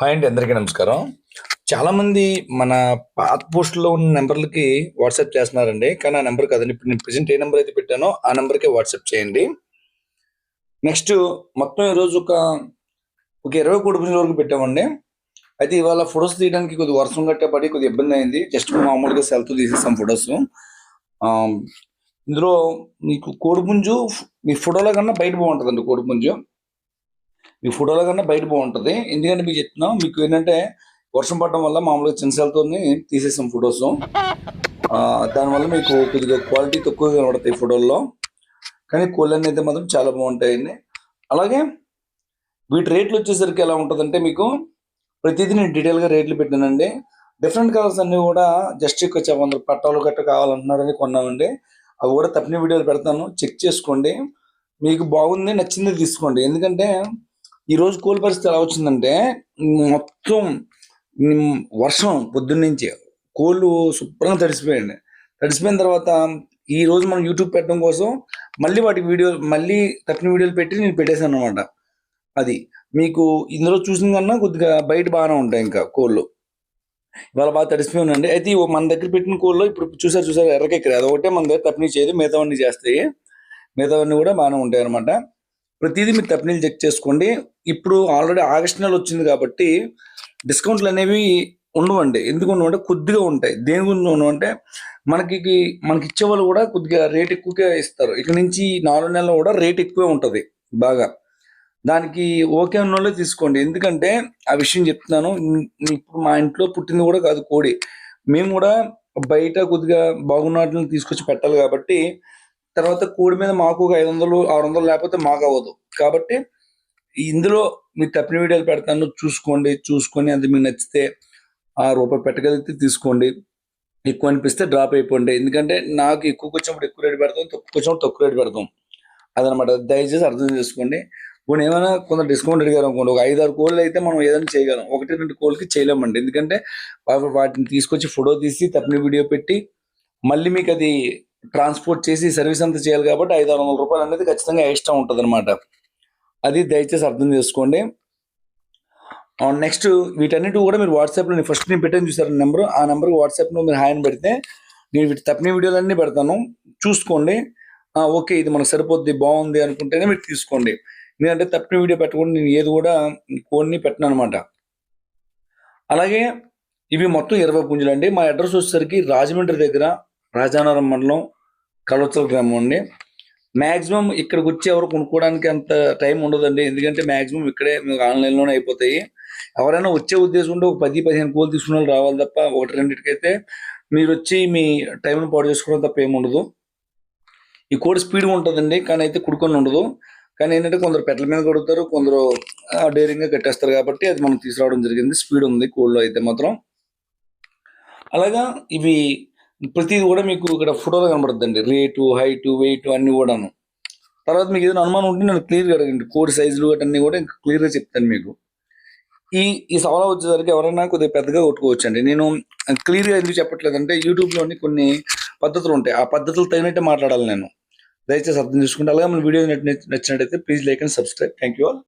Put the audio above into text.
Hi అండి, అందరికీ నమస్కారం. చాలామంది మన పాత పోస్టులో ఉన్న నెంబర్లకి వాట్సాప్ చేస్తున్నారండి. కానీ ఆ నెంబర్ కాదండి. ఇప్పుడు నేను ప్రెజెంట్ ఏ నెంబర్ అయితే పెట్టానో ఆ నెంబర్కే వాట్సాప్ చేయండి. నెక్స్ట్ మొత్తం ఈరోజు ఒక 20 కోడి పుంజుల వరకు పెట్టామండి. అయితే ఇవాళ ఫొటోస్ తీయడానికి కొద్దిగా వర్షం గట్టా పడి కొద్దిగా ఇబ్బంది అయింది. జస్ట్ మామూలుగా సెల్తో తీసేసాం ఫొటోస్. ఇందులో మీకు కోడిపుంజు మీ ఫోటోలో కన్నా బయట బాగుంటుందండి. కోడిపుంజు మీ ఫోటోలో కన్నా బయట బాగుంటుంది. ఎందుకంటే మీకు చెప్తున్నాం, మీకు ఏంటంటే వర్షం పడడం వల్ల మామూలుగా చిన్న సెల్తో తీసేసాం ఫొటోస్. దానివల్ల మీకు కొద్దిగా క్వాలిటీ తక్కువగా కనబడతాయి ఫోటోల్లో. కానీ కోళ్ళన్నీ అయితే మాత్రం చాలా బాగుంటాయండి. అలాగే వీటి రేట్లు వచ్చేసరికి ఎలా ఉంటుందంటే, మీకు ప్రతిదీ నేను డీటెయిల్గా రేట్లు పెట్టానండి. డిఫరెంట్ కలర్స్ అన్నీ కూడా జస్ట్ కొంచెం పట్టాలు గట్ట కావాలంటున్నారని కొన్నామండి. అవి కూడా తప్పిన వీడియోలు పెడతాను, చెక్ చేసుకోండి. మీకు బాగుంది నచ్చింది తీసుకోండి. ఎందుకంటే ఈరోజు కోళ్ళ పరిస్థితి ఎలా వచ్చిందంటే, మొత్తం వర్షం పొద్దున్నుంచి కోళ్ళు శుభ్రంగా తడిసిపోయాయండి. తడిసిపోయిన తర్వాత ఈ రోజు మనం యూట్యూబ్ పెట్టడం కోసం మళ్ళీ వాటికి మళ్ళీ తప్పిన వీడియోలు పెట్టి నేను పెట్టేశాను అనమాట. అది మీకు ఇందులో చూసిన కన్నా కొద్దిగా బయట బాగానే ఉంటాయి ఇంకా కోళ్ళు. ఇవాళ బాగా తడిసిపోయానండి. అయితే మన దగ్గర పెట్టిన కోళ్ళు ఇప్పుడు చూసారు ఎర్రకెక్కరు. అది ఒకటే మన దగ్గర తప్పినీ చేయదు, మిగతావన్నీ చేస్తాయి. మిగతావన్నీ కూడా బాగానే ఉంటాయి అనమాట. ప్రతిదీ మీరు తప్పినీళ్ళు చెక్ చేసుకోండి. ఇప్పుడు ఆల్రెడీ ఆగస్ట్ నెల వచ్చింది కాబట్టి డిస్కౌంట్లు అనేవి ఉండవండి. ఎందుకు ఉండవంటే కొద్దిగా ఉంటాయి. దేని గురించి ఉండవంటే, మనకి ఇచ్చే వాళ్ళు కూడా కొద్దిగా రేట్ ఎక్కువగా ఇస్తారు. ఇక నుంచి 4 నెలలు కూడా రేట్ ఎక్కువే ఉంటుంది బాగా. దానికి ఓకే ఉన్న వాళ్ళే తీసుకోండి. ఎందుకంటే ఆ విషయం చెప్తున్నాను. ఇప్పుడు మా ఇంట్లో పుట్టింది కూడా కాదు కోడి. మేము కూడా బయట కొద్దిగా బాగున్న వాటిని తీసుకొచ్చి పెట్టాలి కాబట్టి, తర్వాత కోడి మీద మాకు ఒక 500, 600 లేకపోతే మాకు అవ్వదు. కాబట్టి ఇందులో మీరు తప్పిన వీడియోలు పెడతాను, చూసుకొని అది మీకు నచ్చితే రూపాయి పెట్టగలిగితే తీసుకోండి. ఎక్కువ అనిపిస్తే డ్రాప్ అయిపోండి. ఎందుకంటే నాకు ఎక్కువకి వచ్చినప్పుడు ఎక్కువ రేటు పెడతాం, తక్కువకి వచ్చినప్పుడు తక్కువ రేటు పెడతాం. అదనమాట. దయచేసి అర్థం చేసుకోండి. ఇప్పుడు ఏమైనా కొంత డిస్కౌంట్ అడిగారు అనుకోండి, ఒక 5, 6 కోళ్ళు అయితే మనం ఏదైనా చేయగలం. 1, 2 కోళ్ళకి చేయలేమండి. ఎందుకంటే వాటిని తీసుకొచ్చి ఫోటో తీసి తప్పిన వీడియో పెట్టి మళ్ళీ మీకు అది ట్రాన్స్పోర్ట్ చేసి సర్వీస్ అంతా చేయాలి కాబట్టి 500-600 రూపాయలు అనేది ఖచ్చితంగా ఎక్స్ట్రా ఉంటుంది అనమాట. అది దయచేసి అర్థం చేసుకోండి. నెక్స్ట్ వీటన్నిటి కూడా మీరు వాట్సాప్లో ఫస్ట్ నేను పెట్టాను చూసారు నెంబర్, ఆ నెంబర్కి వాట్సాప్లో మీరు హాయ్ అని పెడితే నేను వీటి తప్పిన వీడియోలన్నీ పెడతాను, చూసుకోండి. ఓకే ఇది మనకు సరిపోద్ది, బాగుంది అనుకుంటేనే మీరు తీసుకోండి. ఎందుకంటే తప్పిన వీడియో పెట్టకుండా నేను ఏది కూడా కోడ్ని పెట్టను అనమాట. అలాగే ఇవి మొత్తం 20 పుంజులు అండి. మా అడ్రస్ వచ్చేసరికి రాజమండ్రి దగ్గర రాజానగరం మండలం కలవచ్చల గ్రామం అండి. మ్యాక్సిమం ఇక్కడికి వచ్చి ఎవరు కొనుక్కోవడానికి అంత టైం ఉండదండి. ఎందుకంటే మ్యాక్సిమం ఇక్కడే మీకు ఆన్లైన్లోనే అయిపోతాయి. ఎవరైనా వచ్చే ఉద్దేశం ఉంటే ఒక 10-15 కోళ్ళు తీసుకున్న వాళ్ళు రావాలి తప్ప, 1-2కైతే మీరు వచ్చి మీ టైంని పాడు చేసుకోవడం తప్ప ఏముండదు. ఈ కోడి స్పీడ్గా ఉంటుందండి, కానీ అయితే కుడుకొని ఉండదు. కానీ ఏంటంటే కొందరు పెట్టల మీద కొడుతారు, కొందరు డేరింగ్గా కట్టేస్తారు కాబట్టి అది మనం తీసుకురావడం జరిగింది. స్పీడ్ ఉంది కోళ్ళు అయితే మాత్రం. అలాగా ఇవి ప్రతిది కూడా మీకు ఇక్కడ ఫోటోలో కనబడుతుందండి. రేటు, హైటు, వెయిట్ అన్నీ కూడాను. తర్వాత మీకు ఏదైనా అనుమానం ఉంటే నేను క్లియర్గా అడగండి. కోడి సైజులు అన్నీ కూడా ఇంకా క్లియర్గా చెప్తాను మీకు. ఈ సవాలా వచ్చేసరికి ఎవరైనా కొద్దిగా పెద్దగా కొట్టుకోవచ్చండి. నేను క్లియర్గా ఎందుకు చెప్పట్లేదంటే, యూట్యూబ్లోని కొన్ని పద్ధతులు ఉంటాయి. ఆ పద్ధతులు తగినట్టే మాట్లాడాలి నేను. దయచేసి అర్థం చేసుకుంటే. అలాగే మన వీడియో నచ్చినట్టయితే please like and subscribe. Thank you all.